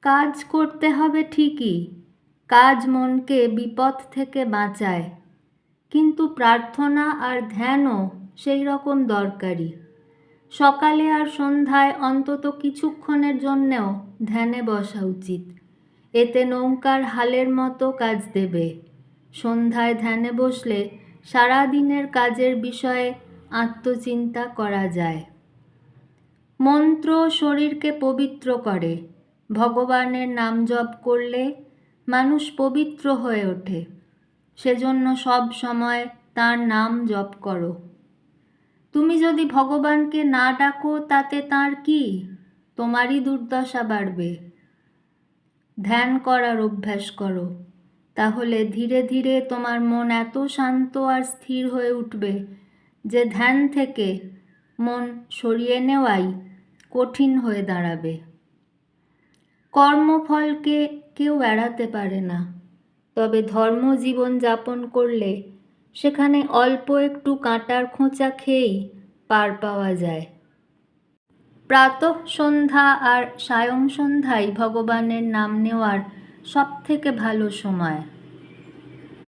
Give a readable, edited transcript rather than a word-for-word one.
কাজ করতে হবে ঠিকই, কাজ মনকে বিপদ থেকে বাঁচায়, কিন্তু প্রার্থনা আর ধ্যানও সেই রকম দরকারি। সকালে আর সন্ধ্যায় অন্তত কিছুক্ষণের জন্যেও ধ্যানে বসা উচিত। এতে নৌকার হালের মতো কাজ দেবে। সন্ধ্যায় ধ্যানে বসলে সারা দিনের কাজের বিষয়ে আত্মচিন্তা করা যায়। মন্ত্র শরীরকে পবিত্র করে। ভগবানের নাম জপ করলে মানুষ পবিত্র হয়ে ওঠে। সেজন্য সব সময় তার নাম জপ করো। তুমি যদি ভগবানকে না ডাকো তাতে তার কি? তোমারই দুর্দশা বাড়বে। ধ্যান করার অভ্যাস করো, তাহলে ধীরে ধীরে তোমার মন এত শান্ত আর স্থির হয়ে উঠবে যে ধ্যান থেকে মন সরিয়ে নেওয়াই কঠিন হয়ে দাঁড়াবে। কর্মফলকে কেউ এড়াতে পারে না, তবে ধর্মজীবন যাপন করলে সেখানে অল্প একটু কাঁটার খোঁচা খেয়েই পার পাওয়া যায়। প্রাতঃ সন্ধ্যা আর সায়ং সন্ধ্যাই ভগবানের নাম নেওয়ার সবথেকে ভালো সময়।